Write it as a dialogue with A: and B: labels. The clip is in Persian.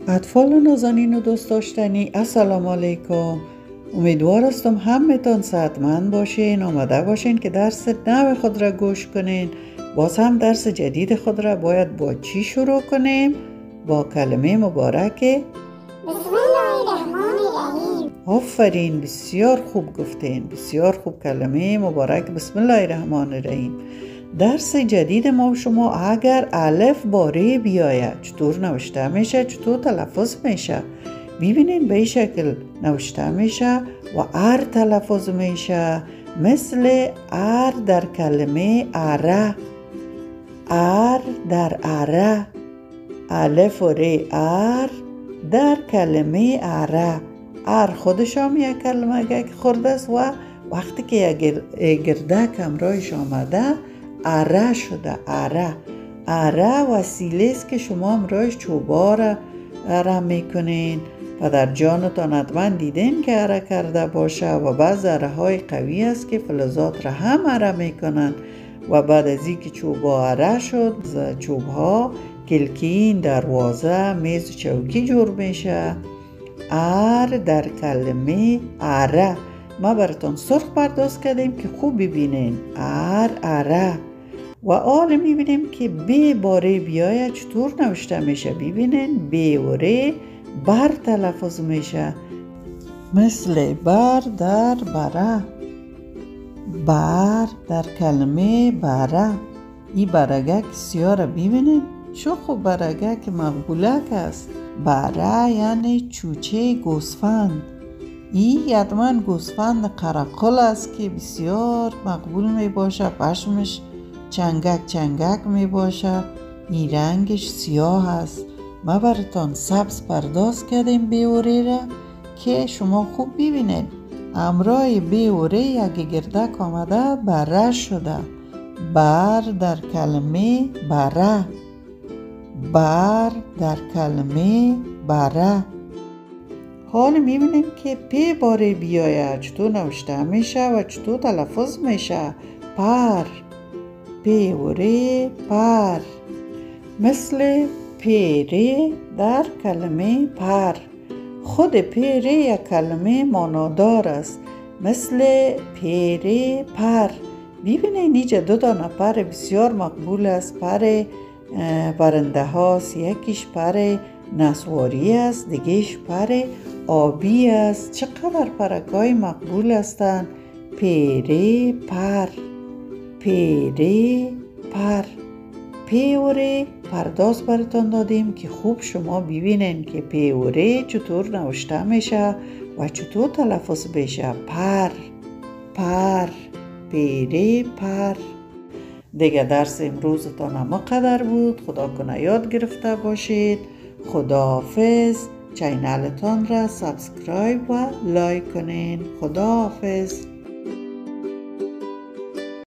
A: اطفال نازنین و دوست داشتنی، السلام علیکم. امیدوار هستم همتون صحتمند باشین، آماده باشین که درس نو خود را گوش کنین. باز هم درس جدید خود را باید با چی شروع کنیم؟ با کلمه مبارک
B: بسم الله الرحمن الرحیم.
A: آفرین، بسیار خوب گفتین، بسیار خوب. کلمه مبارک بسم الله الرحمن الرحیم. درس جدید ما و شما اگر الف باره بیاید چطور نوشته میشه، چطور تلفظ میشه. ببینین به این شکل نوشته میشه و ار تلفظ میشه، مثل ار در کلمه اره. ار در اره، الف و ری ار در کلمه اره. ار خودش هم یک کلمه خورده است و وقتی که یک گردک همراهش آمده اره شده. اره وسیله است که شما همراهش چوبا را اره میکنین و در جانتان حتما دیدین که اره کرده باشه و بعض اره های قوی است که فلزات را هم اره میکنن و بعد از این که چوبا اره شد، چوب ها کلکین، دروازه، میز و چوکی جور میشه. ار در کلمه اره. ما براتون سرخ پرداز کردیم که خوب ببینین. اره. و آل میبینیم که ب باره بیاید چطور نوشته میشه. ببینین ب و ر بر تلفظ میشه، مثل بر در بره. بر در کلمه بره. این برگک سیاه را ببینین چو خوب برگک مقبولک است. بره یعنی چوچه گوسفند. این حتما گوسفند قرقل است که بسیار مقبول می باشه، پشمش چنگک می باشه. این رنگش سیاه است. ما براتون سبز پرداز کردیم بیوره را که شما خوب ببینید. همراه بیوره یک گردک آمده بره شده. بر در کلمه بره. بر در کلمه بره. حال میبینیم که پی باره بیاید چطور نوشته میشه و چطور تلفظ میشه. پر. پی و ری پر، مثل پیره در کلمه پر. خود پیره یک کلمه معنادار است، مثل پیره پر. ببینید اینجا دو دانه پر بسیار مقبول است. پر پرنده هاست، یکیش پر نسواری است، دیگهش پر آبی است. چقدر پرکای مقبول هستند. پیره پر. پیره پر. پیوره پرداز براتون دادیم که خوب شما ببینین که پیوره چطور نوشته میشه و چطور تلفظ بشه. پر. پیره پر. دیگه درس امروزتان هم قدر بود. خدا کنه یاد گرفته باشید. خداحافظ. چینلتان را سابسکرایب و لایک کنین. خداحافظ.